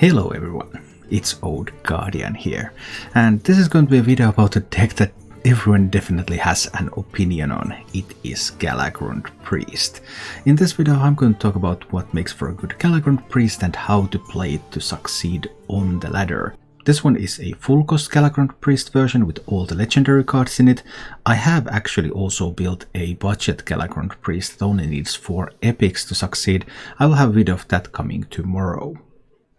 Hello everyone, it's Old Guardian here, and this is going to be a video about a deck that everyone definitely has an opinion on. It is Galakrond Priest. In this video I'm going to talk about what makes for a good Galakrond Priest and how to play it to succeed on the ladder. This one is a full cost Galakrond Priest version with all the legendary cards in it. I have actually also built a budget Galakrond Priest that only needs 4 epics to succeed. I will have a video of that coming tomorrow.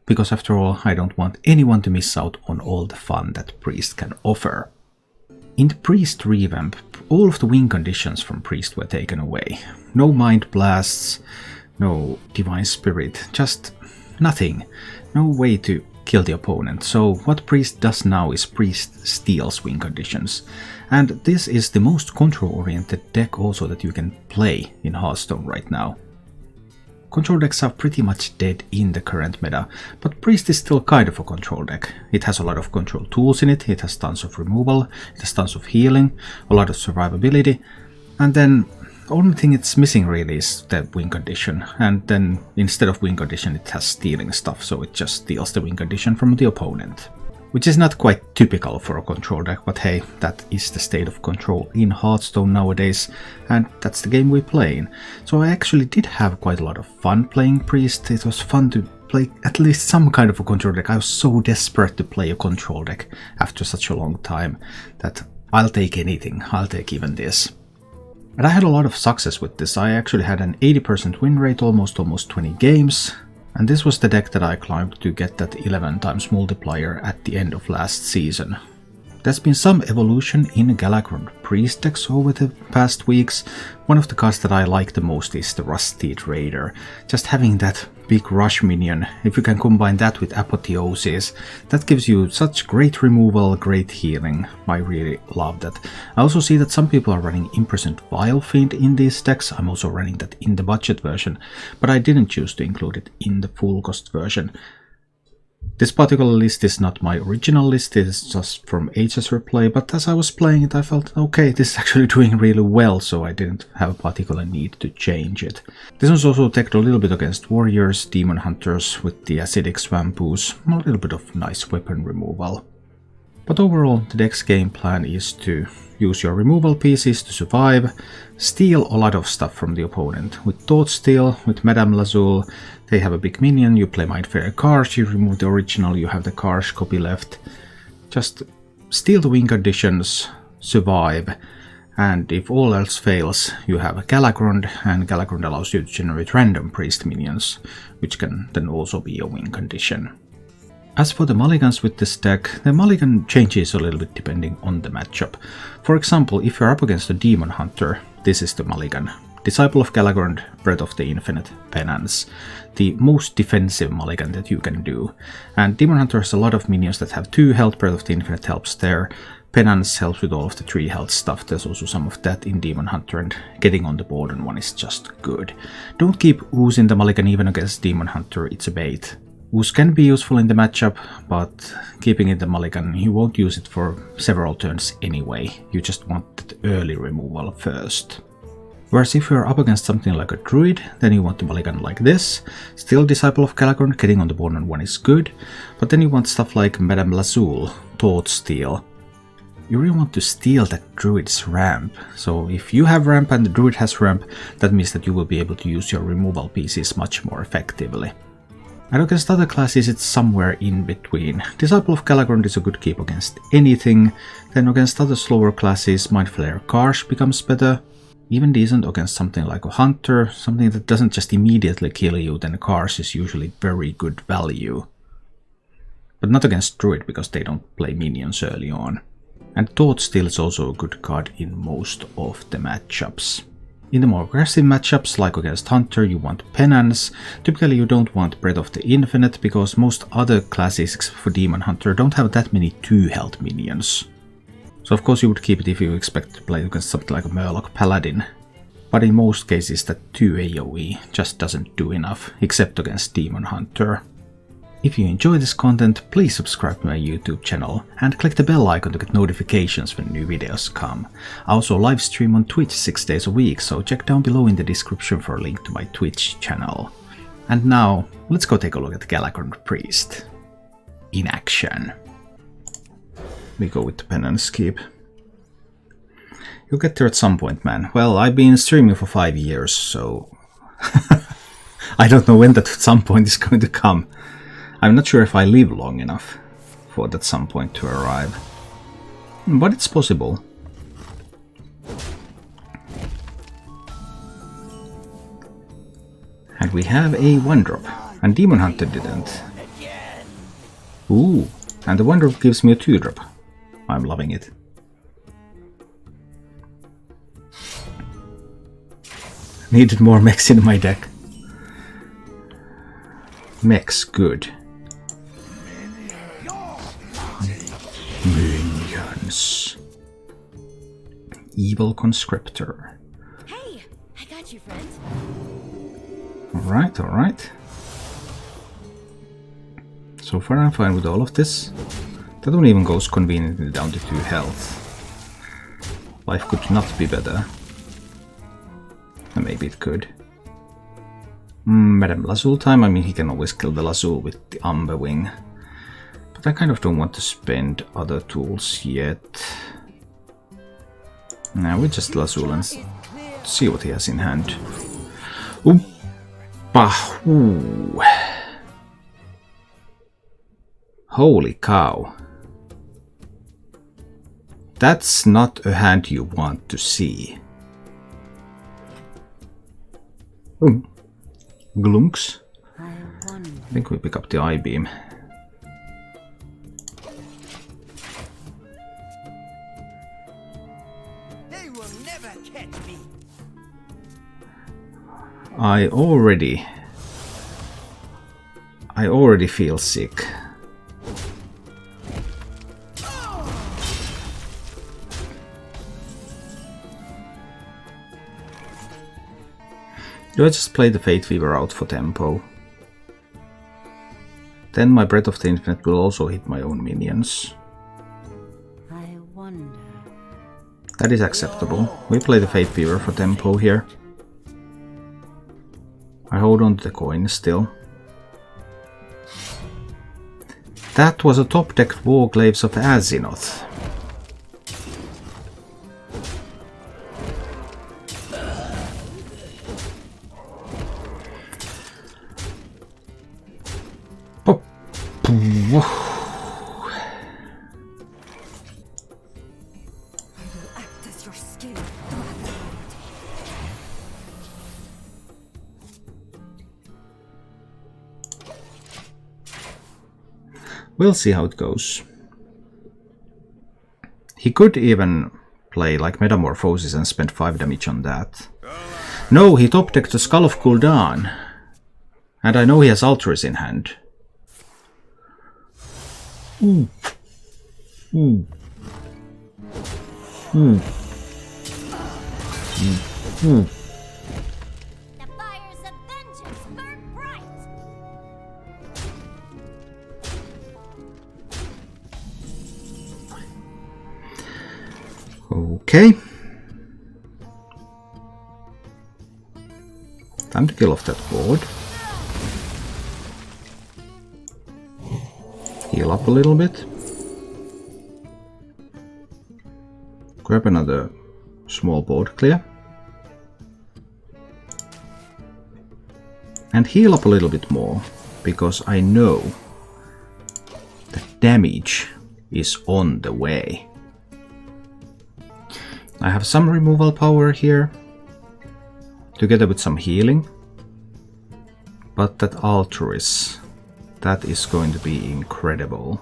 Because after all, I don't want anyone to miss out on all the fun that Priest can offer. In the Priest revamp, all of the win conditions from Priest were taken away. No Mind Blasts, no Divine Spirit, just nothing. No way to kill the opponent. So what Priest does now is Priest steals win conditions. And this is the most control-oriented deck also that you can play in Hearthstone right now. Control decks are pretty much dead in the current meta, but Priest is still kind of a control deck. It has a lot of control tools in it, it has tons of removal, it has tons of healing, a lot of survivability, and then the only thing it's missing really is the win condition, and then instead of win condition it has stealing stuff, so it just steals the win condition from the opponent. Which is not quite typical for a control deck, but hey, that is the state of control in Hearthstone nowadays, and that's the game we play in. So I actually did have quite a lot of fun playing Priest. It was fun to play at least some kind of a control deck. I was so desperate to play a control deck after such a long time that I'll take anything, I'll take even this. And I had a lot of success with this. I actually had an 80% win rate, almost 20 games. And this was the deck that I climbed to get that 11 times multiplier at the end of last season. There's been some evolution in Galakrond Priest decks over the past weeks. One of the cards that I like the most is the Rusted Raider. Just having that big rush minion, if you can combine that with Apotheosis, that gives you such great removal, great healing. I really love that. I also see that some people are running Imprisoned Vile Fiend in these decks. I'm also running that in the budget version, but I didn't choose to include it in the full cost version. This particular list is not my original list, it is just from HSReplay, but as I was playing it I felt, okay, this is actually doing really well, so I didn't have a particular need to change it. This was also teched a little bit against warriors, demon hunters with the acidic Swampus, a little bit of nice weapon removal. But overall, the deck's game plan is to use your removal pieces to survive, steal a lot of stuff from the opponent. With Thought Steal, with Madame Lazul, they have a big minion, you play Mindflayer Karsh, you remove the original, you have the Karsh copy left. Just steal the win conditions, survive, and if all else fails, you have Galakrond, and Galakrond allows you to generate random Priest minions, which can then also be a win condition. As for the mulligans with this deck, the mulligan changes a little bit depending on the matchup. For example, if you're up against a Demon Hunter, this is the mulligan. Disciple of Galakrond, Breath of the Infinite, Penance. The most defensive mulligan that you can do. And Demon Hunter has a lot of minions that have 2 health, Breath of the Infinite helps there. Penance helps with all of the 3 health stuff, there's also some of that in Demon Hunter, and getting on the board on one is just good. Don't keep oozing the mulligan even against Demon Hunter, it's a bait. Ooze can be useful in the matchup, but keeping it the mulligan, you won't use it for several turns anyway, you just want that early removal first. Whereas if you're up against something like a druid, then you want the mulligan like this. Still Disciple of Galakrond, getting on the board on one is good, but then you want stuff like Madame Lazul, Thought Steal. You really want to steal that druid's ramp, so if you have ramp and the druid has ramp, that means that you will be able to use your removal pieces much more effectively. And against other classes it's somewhere in between. Disciple of Galakrond is a good keep against anything, then against other slower classes Mindflayer Karsh becomes better. Even decent against something like a hunter, something that doesn't just immediately kill you, then Karsh is usually very good value. But not against druid because they don't play minions early on. And Thought Steal is also a good card in most of the matchups. In the more aggressive matchups, like against Hunter, you want Penance. Typically you don't want Breath of the Infinite, because most other classes, except for Demon Hunter, don't have that many 2 health minions. So of course you would keep it if you expect to play against something like a Murloc Paladin. But in most cases that 2 AoE just doesn't do enough, except against Demon Hunter. If you enjoy this content, please subscribe to my YouTube channel and click the bell icon to get notifications when new videos come. I also live stream on Twitch 6 days a week, so check down below in the description for a link to my Twitch channel. And now, let's go take a look at Galakrond Priest. in action. We go with the Penance Keep. You'll get there at some point, man. Well, I've been streaming for 5 years, so I don't know when that some point is going to come. I'm not sure if I live long enough for that some point to arrive. But it's possible. And we have a 1-drop. And Demon Hunter didn't. Ooh, and the 1-drop gives me a 2-drop. I'm loving it. Needed more mechs in my deck. Mechs, good. Minions. Evil Conscriptor. Hey, I got you, friend. Alright, alright. So far I'm fine with all of this. That one even goes conveniently down to 2 health. Life could not be better. Maybe it could. Madame Lazul time, I mean he can always kill the Lazul with the Amber Wing. But I kind of don't want to spend other tools yet. Now we just Lazul and see what he has in hand. Ooh. Holy cow. That's not a hand you want to see. Glunks. I think we pick up the I-beam. They will never catch me. I already feel sick. Do I just play the Fate Fever out for tempo? Then my Breath of the Infinite will also hit my own minions. I wonder. That is acceptable. We play the Fate Fever for tempo here. I hold on to the coin still. That was a top-decked Warglaives of Azimuth. We'll see how it goes. He could even play like Metamorphosis and spend 5 damage on that. No, he top-decked the Skull of Gul'dan. And I know he has Altruis in hand. Ooh. Ooh. Ooh. Ooh. The fires of vengeance burn bright. Okay. Time to kill off that board. Heal up a little bit. Grab another small board clear. And heal up a little bit more, because I know that damage is on the way. I have some removal power here, together with some healing. But that Altruis, that is going to be incredible.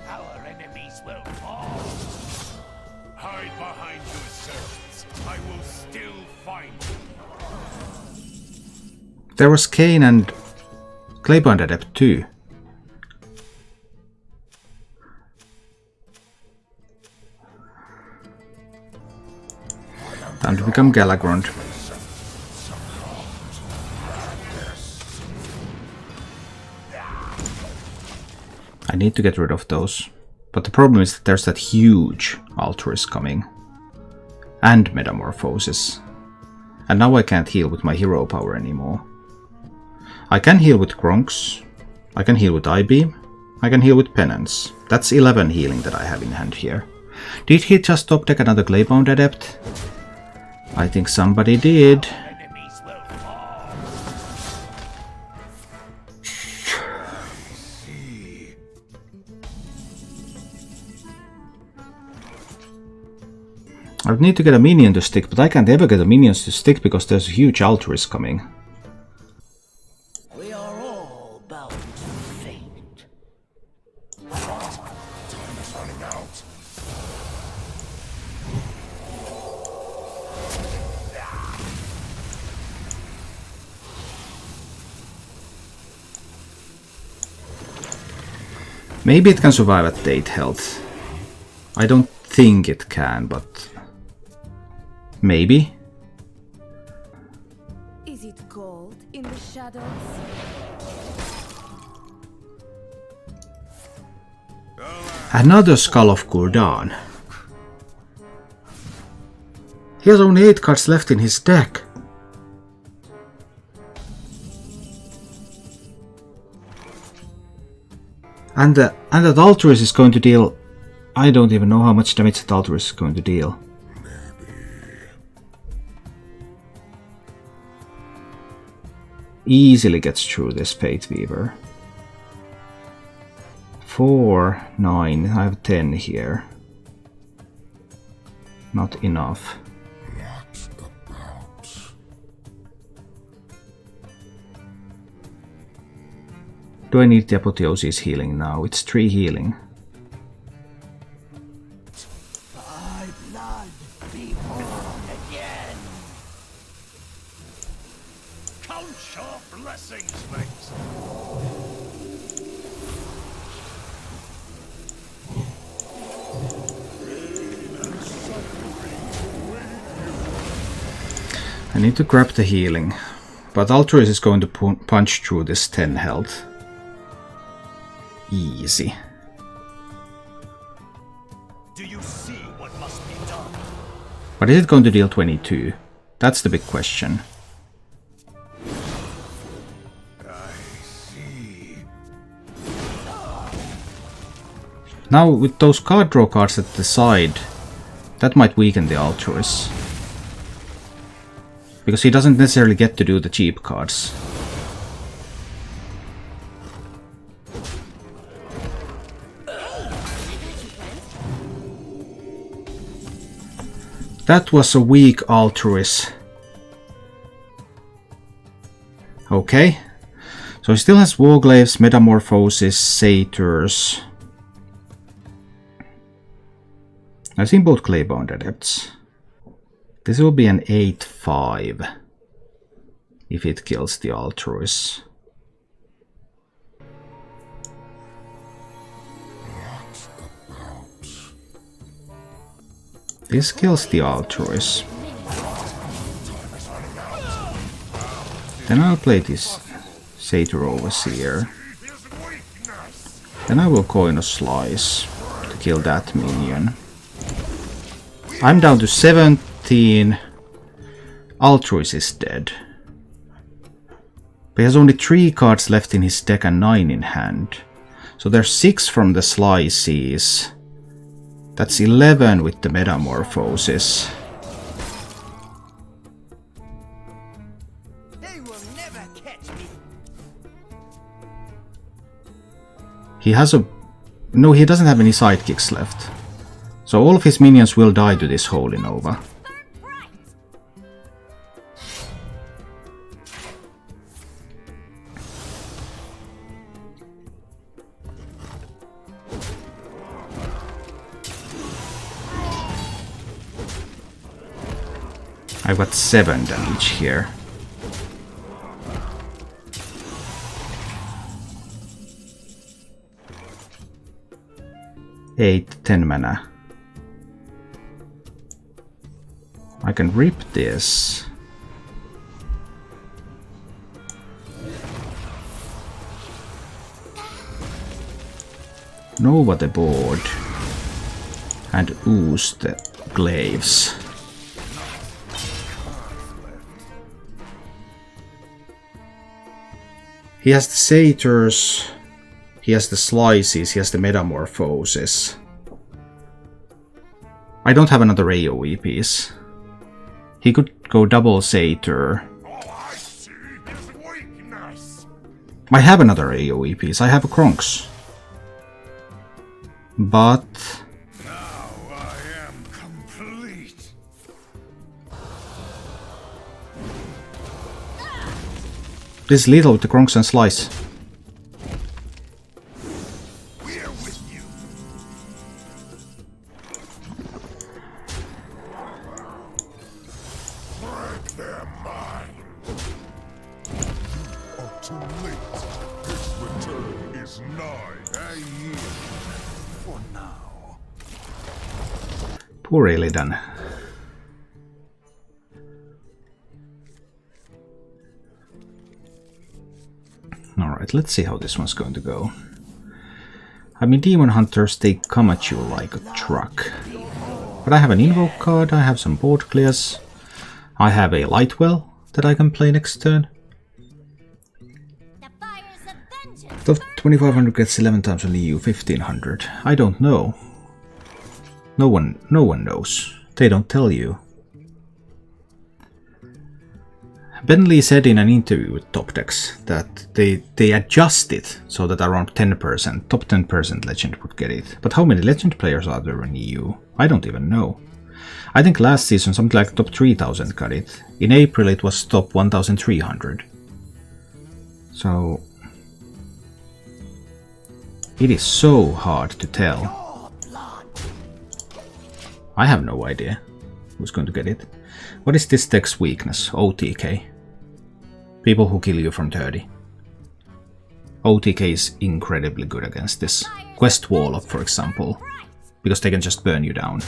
Our enemies will fall. Hide behind your servants. I will still find you. There was Kane and Claybound Adept too. Time to become Galakrond. I need to get rid of those. But the problem is that there's that huge Altruis coming. And Metamorphosis. And now I can't heal with my hero power anymore. I can heal with Kronks. I can heal with I-Beam. I can heal with Penance. That's 11 healing that I have in hand here. Did he just top deck another Claybound Adept? I think somebody did. Enemies will fall. I would need to get a minion to stick, but I can't ever get the minions to stick because there's a huge Altruist coming. We are all bound to fate. Time is running out. Maybe it can survive at 8 health. I don't think it can, but maybe. Is it cold in the shadows? Another Skull of Gul'dan. He has only 8 cards left in his deck. And that Altruist is going to deal... I don't even know how much damage that Altruist is going to deal. Easily gets through this Fate Weaver. 4, 9, I have 10 here. Not enough. Do I need the Apotheosis healing now? It's 3 healing. Thy blood be born again. Count your blessings, mates. I need to grab the healing. But Altruist is going to punch through this 10 health. Easy. Do you see what must be done? But is it going to deal 22? That's the big question. I see. Now with those card draw cards at the side, that might weaken the Altruist. Because he doesn't necessarily get to do the cheap cards. That was a weak Altruist. Okay. So he still has Warglaves, Metamorphosis, Satyrs. I've seen both Claybound Adepts. This will be an 8-5 if it kills the Altruist. This kills the Altruist. Then I'll play this Satyr Overseer. Then I will coin a Slice to kill that minion. I'm down to 17. Altruist is dead. But he has only 3 cards left in his deck and 9 in hand. So there's 6 from the Slices. That's 11 with the Metamorphosis. They will never catch me. He has a... No, he doesn't have any sidekicks left. So all of his minions will die to this Holy Nova. I've got 7 damage here. Eight, 10 mana. I can rip this. Nova the board. And ooze the glaives. He has the satyrs, he has the slices, he has the metamorphoses. I don't have another AoE piece. He could go double satyr. All I see is weakness. I have another AoE piece, I have a Kronks. But Now I am complete. this is lethal with the Kronks and Slice. We're with you. Break their mind. You are too late. His return is nigh. A year. For now. Poor Illidan. Alright, let's see how this one's going to go. I mean, Demon Hunters, they come at you like a truck. But I have an Invoke card, I have some board clears. I have a Lightwell that I can play next turn. The fires of vengeance. The 2500 gets 11 times on the EU, 1500. I don't know. No one knows. They don't tell you. Bentley said in an interview with Top Decks that they adjust it so that around 10%, top 10% Legend would get it. But how many Legend players are there in EU? I don't even know. I think last season something like top 3000 got it. In April it was top 1300. So it is so hard to tell. I have no idea who's going to get it. What is this deck's weakness? OTK. People who kill you from 30. OTK is incredibly good against this. Quest Wall Up, for example, because they can just burn you down.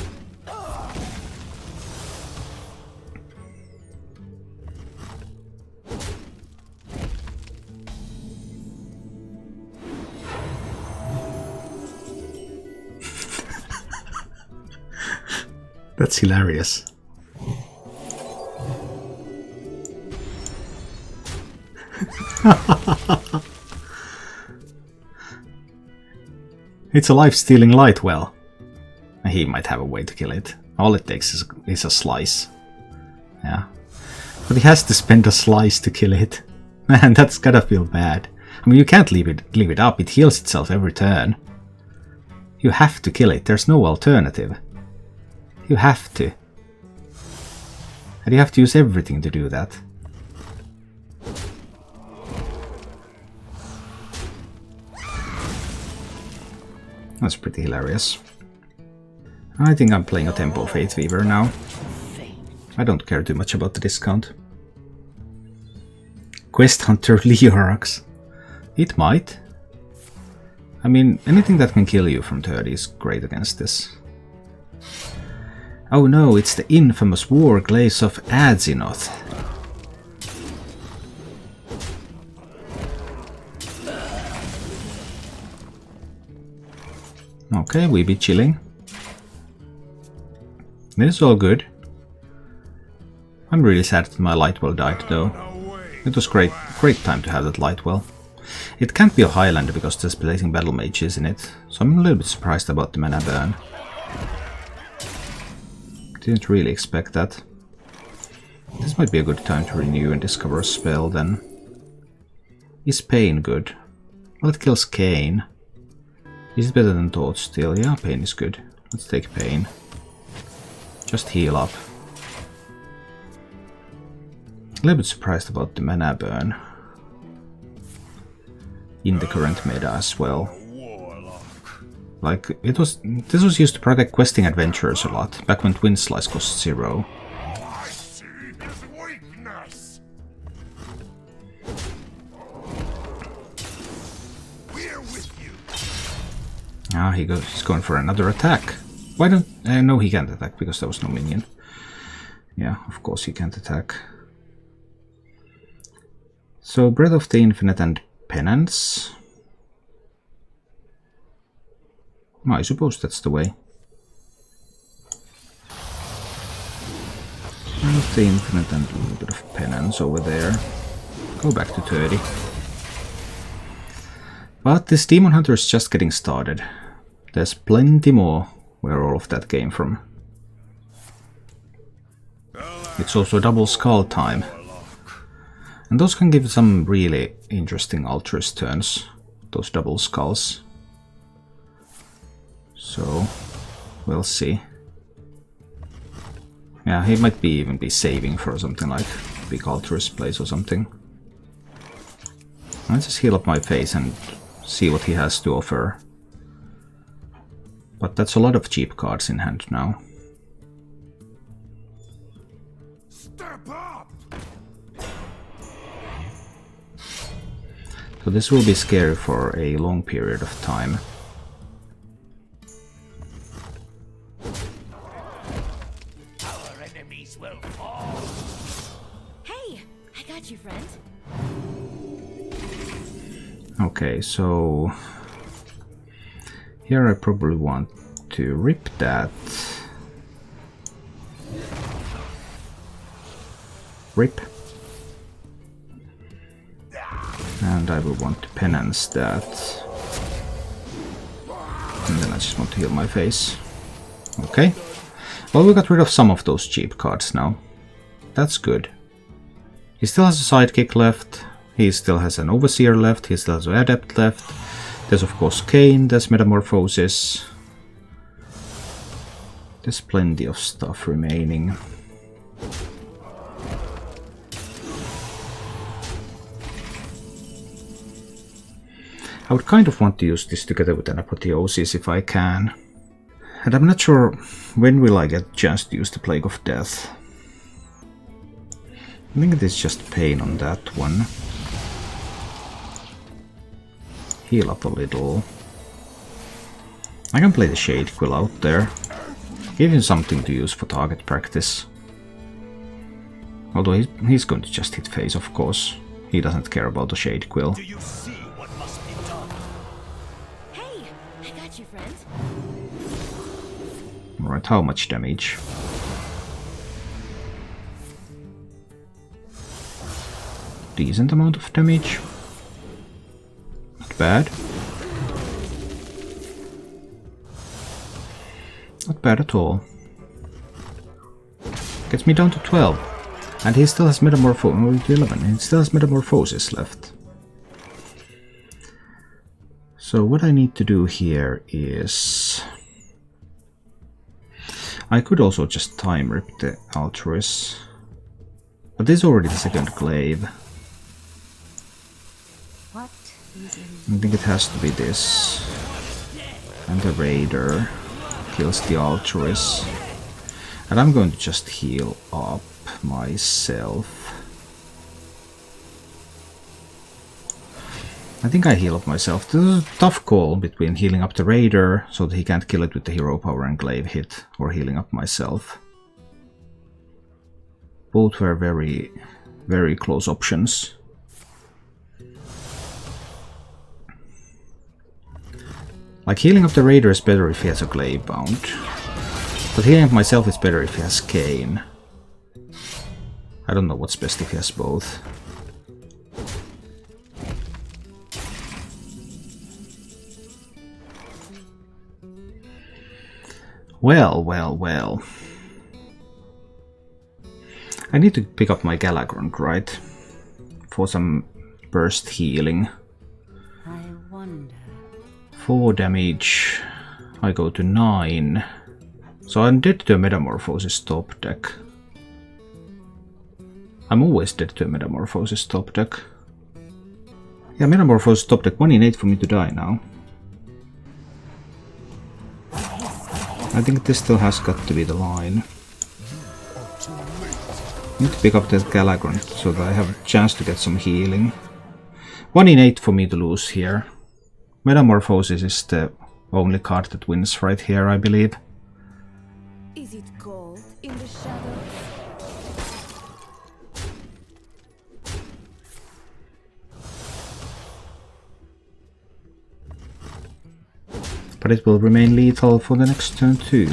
That's hilarious. It's a life-stealing Lightwell. He might have a way to kill it. All it takes is a slice. Yeah. But he has to spend a slice to kill it. Man, that's gotta feel bad. I mean, you can't leave it up. It heals itself every turn. You have to kill it. There's no alternative. You have to. And you have to use everything to do that. That's pretty hilarious. I think I'm playing a Tempo Faith Weaver now. I don't care too much about the discount. Quest Hunter Leorax. It might. I mean, anything that can kill you from 30 is great against this. Oh no, it's the infamous War Glaze of Adzinoth. Okay, we be chilling. This is all good. I'm really sad that my Lightwell died though. It was great time to have that Lightwell. It can't be a Highlander because there's Blazing Battle Mages in it, so I'm a little bit surprised about the mana burn. Didn't really expect that. This might be a good time to renew and discover a spell then. Is Pain good? Well, it kills Kane. Is it better than Thought Steal? Yeah, Pain is good. Let's take Pain. Just heal up. A little bit surprised about the mana burn. In the current meta as well. Like, this was used to protect questing adventurers a lot, back when Twin Slice cost 0. I see his weakness. We're with you. Ah, he's going for another attack. Why don't... no, he can't attack, because there was no minion. Yeah, of course he can't attack. So, Breath of the Infinite and Penance. I suppose that's the way. Breath of the Infinite and a little bit of Penance over there. Go back to 30. But this Demon Hunter is just getting started. There's plenty more where all of that came from. It's also double skull time. And those can give some really interesting altruist turns, those double skulls. So, we'll see. Yeah, he might even be saving for something like big altruist plays or something. I'll just heal up my face and see what he has to offer. But that's a lot of cheap cards in hand now. Step up! So this will be scary for a long period of time. Our enemies will fall. Hey, I got you, friend. Okay, so here I probably want to rip that. Rip. And I will want to penance that. And then I just want to heal my face. Okay. Well, we got rid of some of those cheap cards now. That's good. He still has a sidekick left. He still has an Overseer left. He still has an Adept left. There's of course Kane. There's Metamorphosis. There's plenty of stuff remaining. I would kind of want to use this together with an Apotheosis if I can. And I'm not sure when will I get a chance to use the Plague of Death. I think it is just pain on that one. Heal up a little. I can play the Shade Quill out there. Give him something to use for target practice. Although he's going to just hit face, of course. He doesn't care about the Shade Quill. Do you see what must be done? Hey, I got you, friend. Alright, how much damage? Decent amount of damage. Not bad. Not bad at all. Gets me down to 12. And he still has Metamorphosis. 11. He still has Metamorphosis left. So what I need to do here is... I could also just time rip the Altruis. But this is already the second glaive. What is I think it has to be this. And the Raider kills the Altruis. And I'm going to just heal up myself. I think I heal up myself. This is a tough call between healing up the Raider so that he can't kill it with the hero power and glaive hit, or healing up myself. Both were very, very close options. Like, healing up the Raider is better if he has a glaive bound. But healing up myself is better if he has Kane. I don't know what's best if he has both. Well, well, well. I need to pick up my Galakrond, right? For some burst healing. I wonder. 4 damage. I go to 9. So I'm dead to a Metamorphosis top deck. I'm always dead to a Metamorphosis top deck. Yeah, Metamorphosis top deck, 1 in 8 for me to die now. I think this still has got to be the line. I need to pick up that Galakrond so that I have a chance to get some healing. 1 in 8 for me to lose here. Metamorphosis is the only card that wins right here, I believe. Is it gold in the shadows? But it will remain lethal for the next turn too.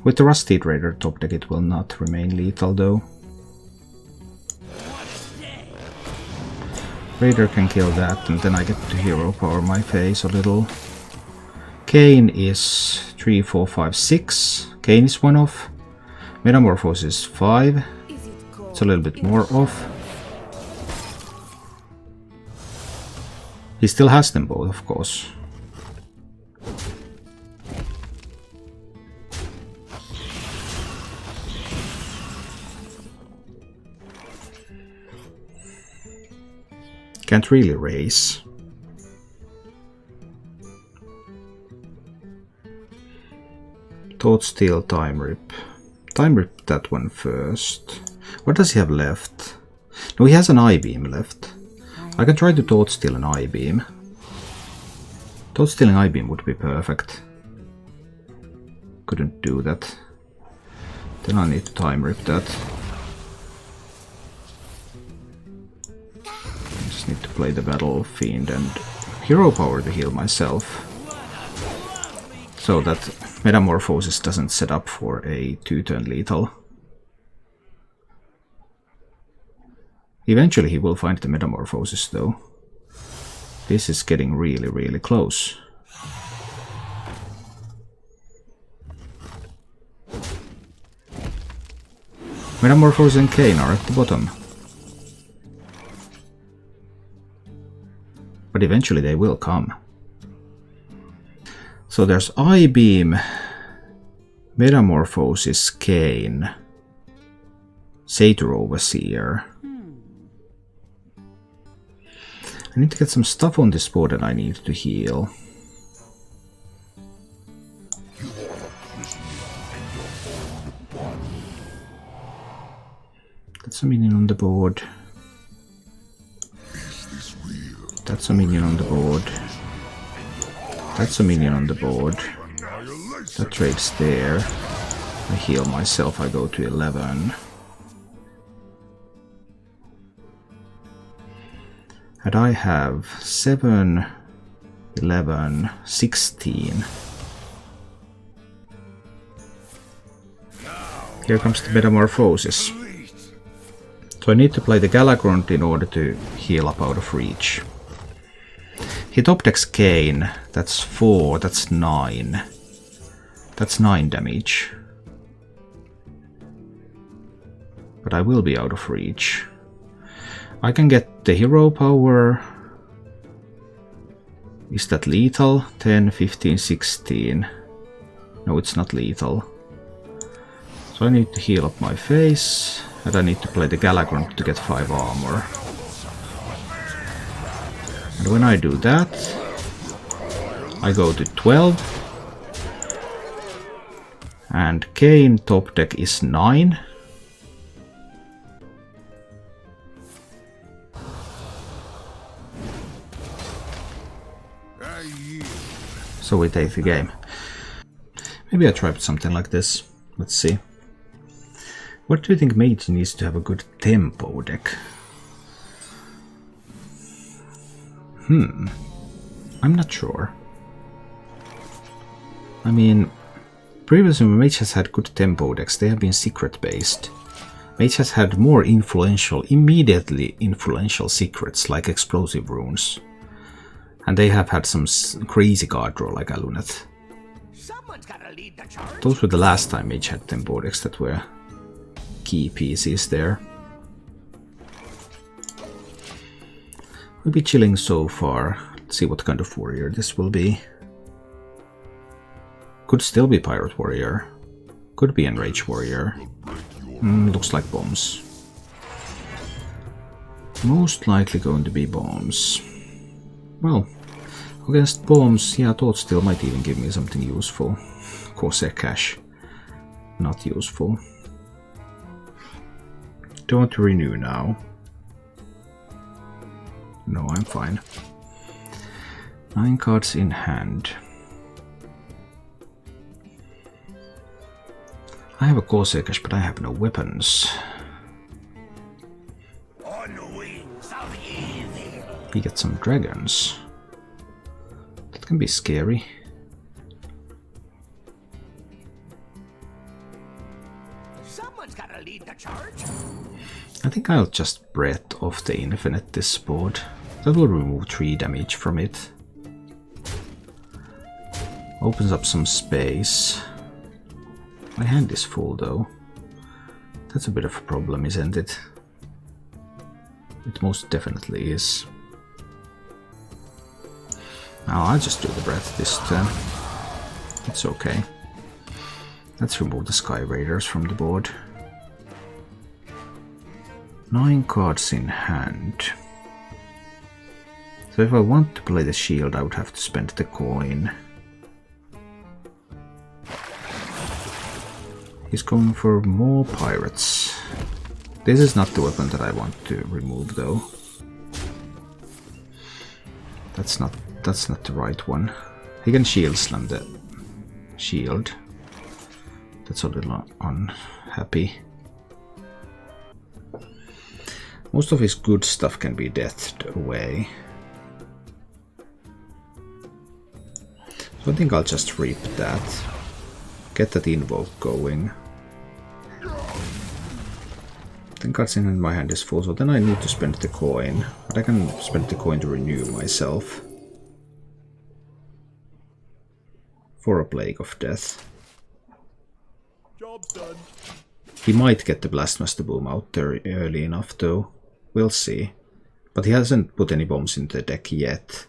With the Rusted Raider top deck it will not remain lethal though. Raider can kill that, and then I get to hero power my face a little. Kain is 3, 4, 5, 6. Kain is 1 off. Metamorphosis 5. It's a little bit more off. He still has them both, of course. Can't really raise. Thought Steal, Time Rip. Time Rip that one first. What does he have left? No, he has an I-beam left. I can try to Thought Steal an I-beam. Thought Stealing I-beam would be perfect. Couldn't do that. Then I need to Time Rip that. I just need to play the Battle Fiend and hero power to heal myself. So that Metamorphosis doesn't set up for a 2-turn lethal. Eventually he will find the Metamorphosis though. This is getting really, really close. Metamorphosis and Kain are at the bottom. But eventually they will come. So there's I-beam, Metamorphosis, Kain, Satyr Overseer. I need to get some stuff on this board that I need to heal. That's a minion on the board. That's a minion on the board. That's a minion on the board. That trade's there. I heal myself, I go to 11. And I have 7, 11, 16. Here comes the Metamorphosis. So I need to play the Galakrond in order to heal up out of reach. He top decks Kain, that's 4, that's 9. That's 9 damage. But I will be out of reach. I can get the hero power. Is that lethal? 10, 15, 16. No, it's not lethal. So I need to heal up my face. And I need to play the Galakrond to get 5 armor. And when I do that, I go to 12. And Kain top deck is 9. So we take the game. Maybe I try something like this. Let's see. What do you think Mage needs to have a good tempo deck? I'm not sure. I mean, previously when Mage has had good tempo decks, they have been secret based. Mage has had more influential, immediately influential secrets like explosive runes. And they have had some crazy card draw like Alunet. Those were the last time Mage had tempo decks that were key pieces there. We'll be chilling so far. Let's see what kind of warrior this will be. Could still be pirate warrior. Could be enrage warrior. Looks like bombs. Most likely going to be bombs. Well, against bombs, yeah, Thought Steal might even give me something useful. Corsair Cash, not useful. Do I want to renew now? No, I'm fine. 9 cards in hand. I have a Corsair Cash, but I have no weapons. On wings of evil. He gets some dragons. That can be scary. Someone's gotta lead the charge. I think I'll just Breath of the Infinite this board. That will remove 3 damage from it. Opens up some space. My hand is full though. That's a bit of a problem, isn't it? It most definitely is. Now I'll just do the breath this turn. It's okay. Let's remove the Sky Raiders from the board. 9 cards in hand. So if I want to play the shield, I would have to spend the coin. He's going for more pirates. This is not the weapon that I want to remove though. That's not the right one. He can shield slam the shield. That's a little unhappy. Most of his good stuff can be deathed away. So I think I'll just reap that. Get that invoke going. 10 cards in my hand is full, so then I need to spend the coin. But I can spend the coin to renew myself. For a Plague of Death. Job's done. He might get the Blastmaster Boom out there early enough though. We'll see. But he hasn't put any bombs in the deck yet.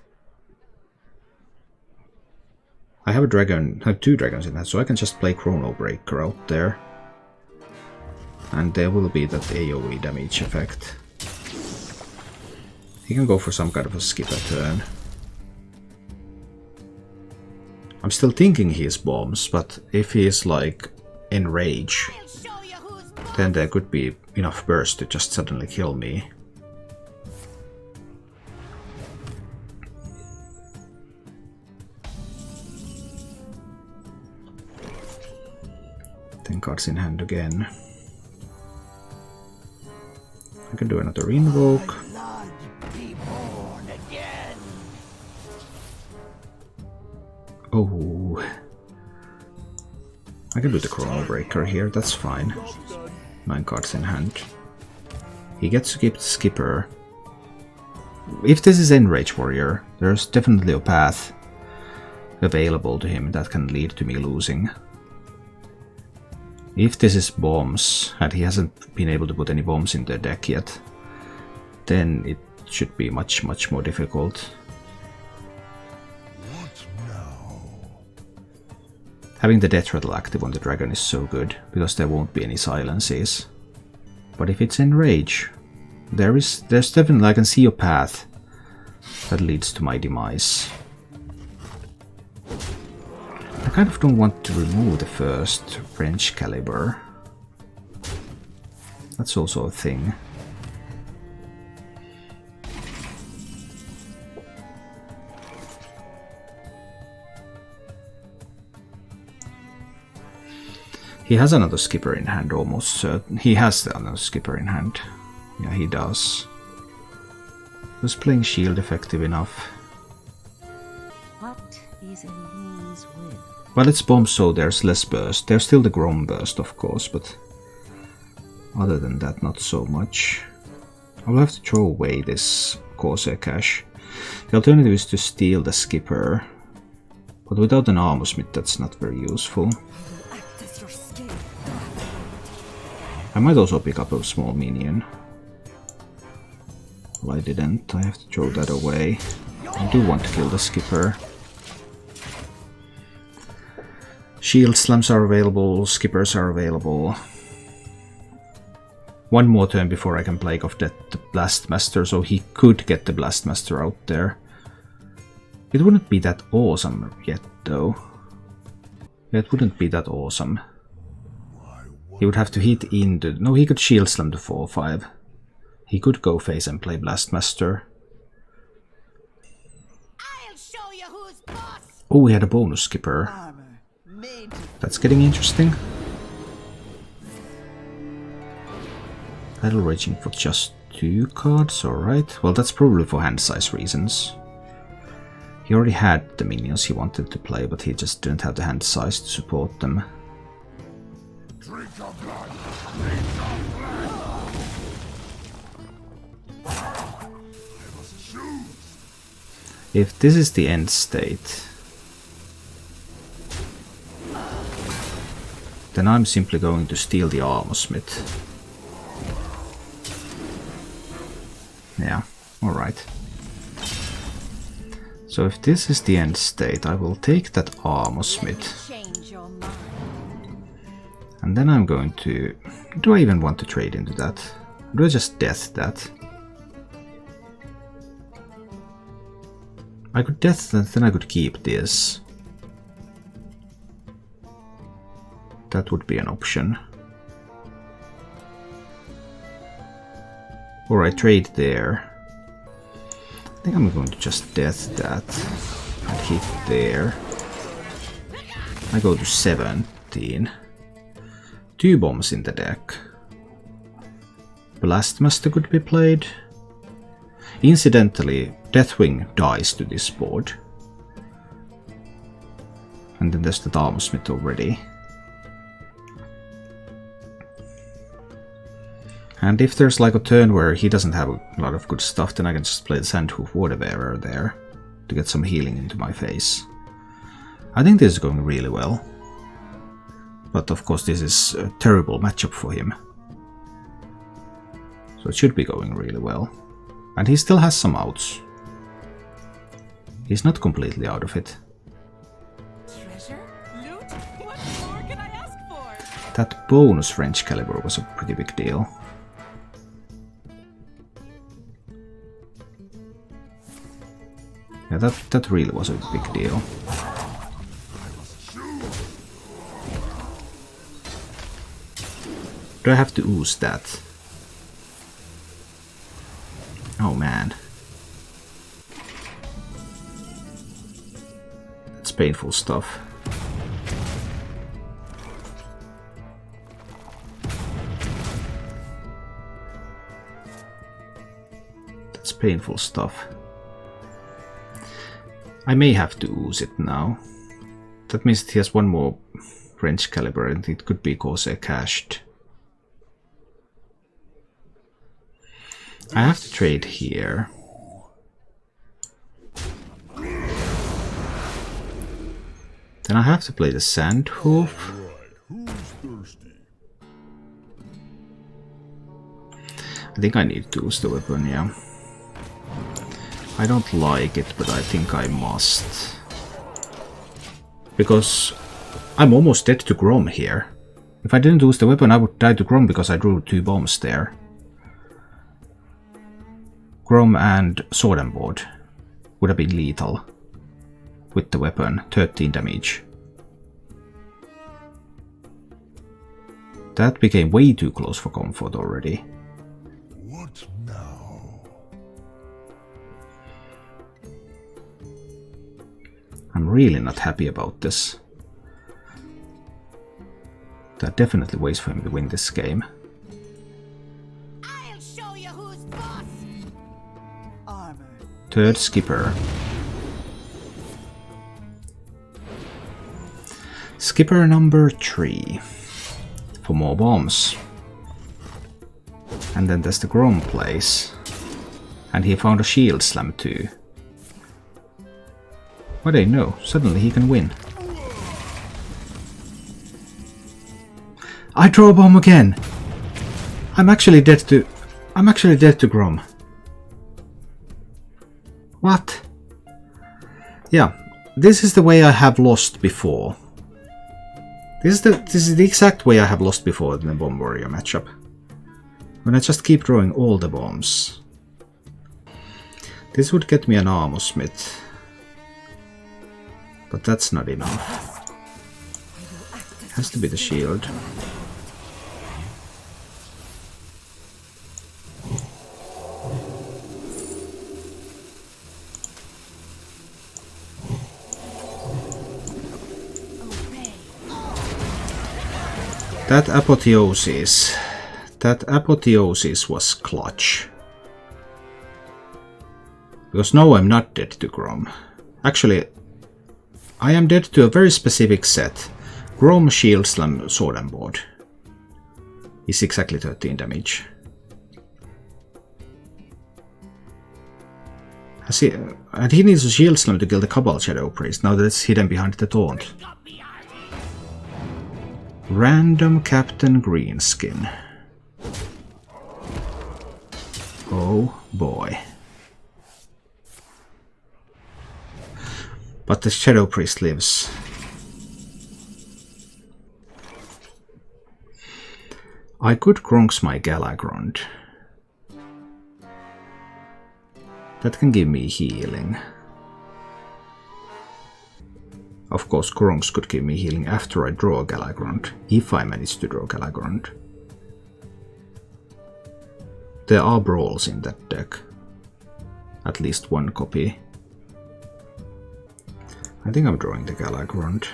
I have I have 2 dragons in that, so I can just play Chrono Breaker out there. And there will be that AoE damage effect. He can go for some kind of a skip a turn. I'm still thinking he is bombs, but if he is like enrage, then there could be enough burst to just suddenly kill me. Cards in hand again. I can do another invoke. Oh, I can do the Chrono Breaker here, that's fine. 9 cards in hand. He gets to keep the Skipper. If this is Enrage Warrior, there's definitely a path available to him that can lead to me losing. If this is bombs, and he hasn't been able to put any bombs in the deck yet, then it should be much more difficult. What now? Having the Death Rattle active on the dragon is so good, because there won't be any silences. But if it's Enrage, there's definitely, I can see a path that leads to my demise. I kind of don't want to remove the first Wrench Caliber. That's also a thing. He has another Skipper in hand, almost certain. He has another Skipper in hand. Yeah, he does. Was playing shield effective enough? What is in these will? Well, it's bomb, so there's less burst. There's still the Grom burst, of course, but other than that, not so much. I will have to throw away this Corsair Cache. The alternative is to steal the Skipper, but without an Armor Smith, that's not very useful. I might also pick up a small minion. Well, I didn't. I have to throw that away. I do want to kill the Skipper. Shield slams are available, Skippers are available. One more turn before I can Plague of Death the Blastmaster, so he could get the Blastmaster out there. It wouldn't be that awesome yet, though. It wouldn't be that awesome. He would have to hit into... No, he could Shield Slam the 4/5. He could go face and play Blastmaster. I'll show you who's boss. Oh, we had a bonus Skipper. That's getting interesting. Idle Raging for just 2 cards, alright. Well, that's probably for hand size reasons. He already had the minions he wanted to play, but he just didn't have the hand size to support them. Drink your blood. Drink your blood. I must choose If this is the end state, then I'm simply going to steal the Armor Smith. Yeah, alright. So if this is the end state, I will take that Armor Smith. Change your mind. And then I'm going to... Do I even want to trade into that? Or do I just death that? I could death that, then I could keep this. That would be an option. Or I trade there. I think I'm going to just death that and hit there. I go to 17. 2 bombs in the deck. Blastmaster could be played. Incidentally, Deathwing dies to this board. And then there's the Armor Smith already. And if there's like a turn where he doesn't have a lot of good stuff, then I can just play the Sandhoof Waterbearer there to get some healing into my face. I think this is going really well. But of course this is a terrible matchup for him. So it should be going really well. And he still has some outs. He's not completely out of it. Treasure? Loot? What more can I ask for? That bonus French caliber was a pretty big deal. Yeah, that really was a big deal. Do I have to ooze that? Oh man. That's painful stuff. That's painful stuff. I may have to ooze it now. That means that he has one more French caliber and it could be Corsair cached. I have to trade here. Then I have to play the Sandhoof. I think I need to use the weapon, yeah. I don't like it, but I think I must. Because I'm almost dead to Grom here. If I didn't use the weapon, I would die to Grom because I drew 2 bombs there. Grom and Sword and Board would have been lethal with the weapon, 13 damage. That became way too close for comfort already. What now? I'm really not happy about this. There are definitely ways for him to win this game. I'll show you who's boss. Armor. Third skipper. Skipper number 3. For more bombs. And then there's the Grom place. And he found a shield slam too. What do you know? Suddenly he can win. I draw a bomb again! I'm actually dead to Grom. What? Yeah, this is the way I have lost before. This is the exact way I have lost before in the Bomb Warrior matchup. When I just keep drawing all the bombs. This would get me an Armor Smith. But that's not enough. Has to be the shield. That apotheosis was clutch. Because no, I'm not dead to Grom. Actually, I am dead to a very specific set. Grom, Shield Slam, Sword and Board. Is exactly 13 damage. And he needs a shield slam to kill the Cabal Shadow Priest, now that it's hidden behind the taunt. Random Captain Greenskin. Oh boy. But the Shadow Priest lives. I could Gronks my Galakrond. That can give me healing. Of course, Gronks could give me healing after I draw Galakrond, if I manage to draw Galakrond. There are brawls in that deck. At least one copy. I think I'm drawing the Galakrond.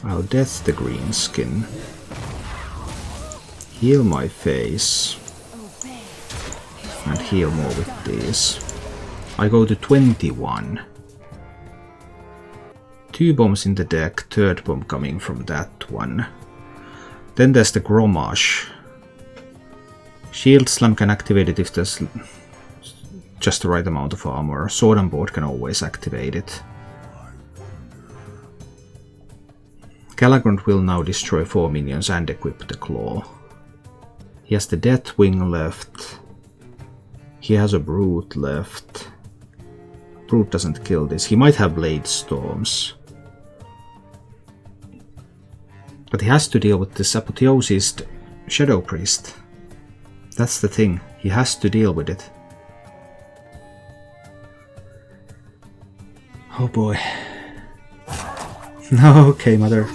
I'll death the Greenskin. Heal my face. And heal more with these. I go to 21. 2 bombs in the deck, third bomb coming from that one. Then there's the Grommash. Shield Slam can activate it if there's just the right amount of armor. Sword and Board can always activate it. Galakrond will now destroy 4 minions and equip the Claw. He has the Deathwing left. He has a Brute left. Brute doesn't kill this. He might have Blade Storms. But he has to deal with this Apotheosis Shadow Priest. That's the thing. He has to deal with it. Oh boy. No, okay, mother.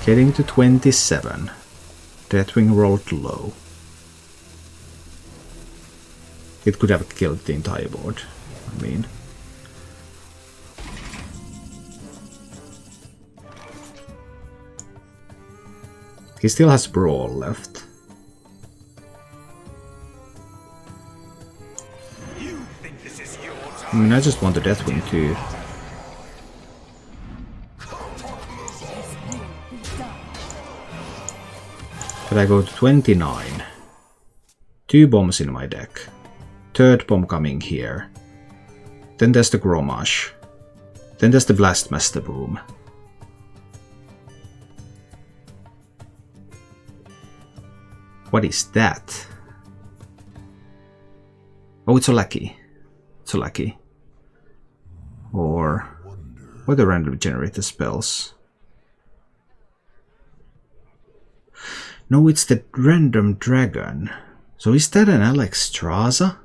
Getting to 27. Deathwing rolled low. It could have killed the entire board. I mean. He still has Brawl left. I mean, I just want the Deathwing too. But I go to 29. 2 bombs in my deck. Third bomb coming here. Then there's the Grommash. Then there's the Blastmaster Boom. What is that? Oh, it's a Lackey. It's a Lackey. Or the random generator spells. No, it's the random dragon. So is that an Alexstrasza?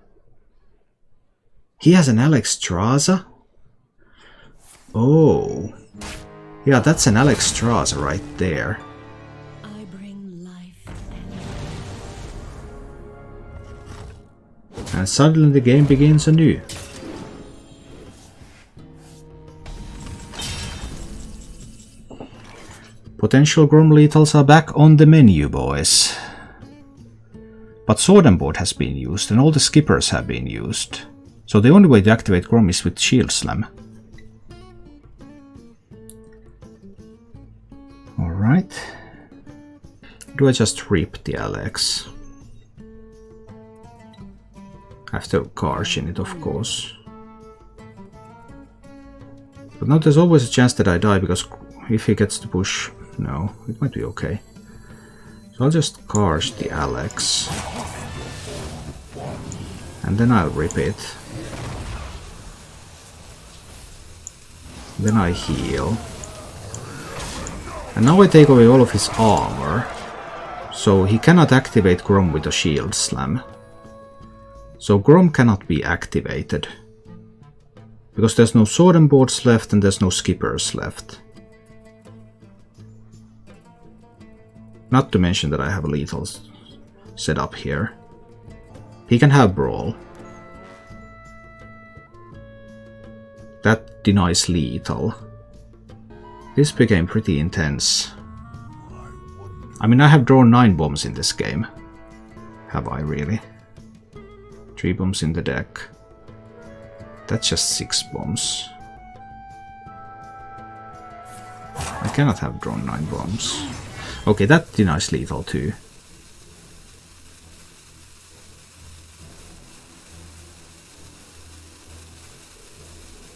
He has an Alexstrasza? Oh. Yeah, that's an Alexstrasza right there. I bring life And suddenly the game begins anew. Potential Grom Lethals are back on the menu, boys. But Sword and Board has been used, and all the skippers have been used. So the only way to activate Grom is with Shield Slam. Alright. Do I just rip the Alex? I have to Karsh in it, of course. But now there's always a chance that I die, because if he gets to push... No, it might be okay. So I'll just Karsh the Alex. And then I'll rip it. Then I heal. And now I take away all of his armor. So he cannot activate Grom with a Shield Slam. So Grom cannot be activated. Because there's no Sword and Boards left and there's no skippers left. Not to mention that I have lethals set up here. He can have Brawl. That denies lethal. This became pretty intense. I mean, I have drawn 9 bombs in this game. Have I really? 3 bombs in the deck. That's just 6 bombs. I cannot have drawn 9 bombs. Okay, that denies lethal too.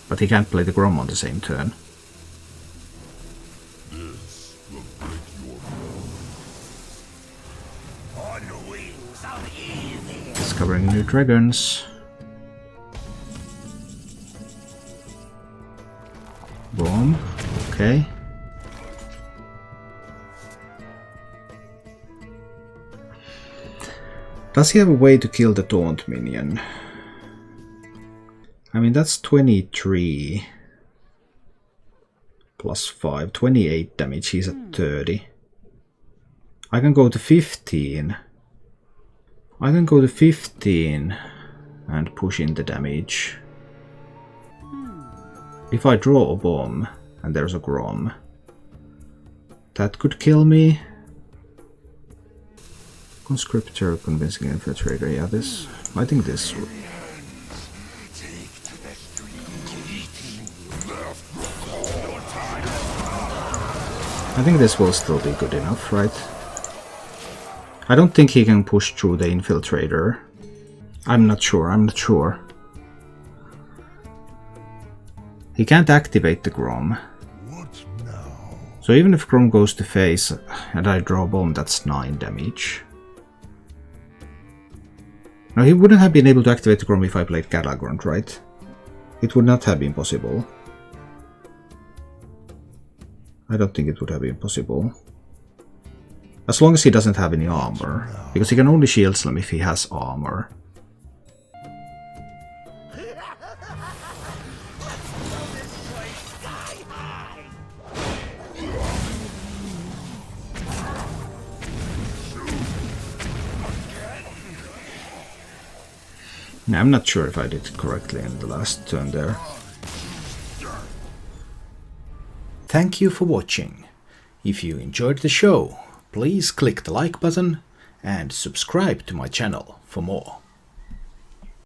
But he can't play the Grom on the same turn. This will break your bones. On the wings of evil. Discovering new dragons. Boom. Okay. Does he have a way to kill the taunt minion? I mean, that's 23 plus 5, 28 damage. He's at 30. I can go to 15. I can go to 15 and push in the damage. If I draw a bomb and there's a Grom, that could kill me. Conscriptor, convincing infiltrator. Yeah, this. I think this. I think this will still be good enough, right? I don't think he can push through the infiltrator. I'm not sure, I'm not sure. He can't activate the Grom. What now? So even if Grom goes to face and I draw a bomb, that's 9 damage. Now he wouldn't have been able to activate the Grom if I played Galakrond, right? It would not have been possible. I don't think it would have been possible. As long as he doesn't have any armor. Because he can only shield slam if he has armor. Now, I'm not sure if I did it correctly in the last turn there. Thank you for watching. If you enjoyed the show, please click the like button and subscribe to my channel for more.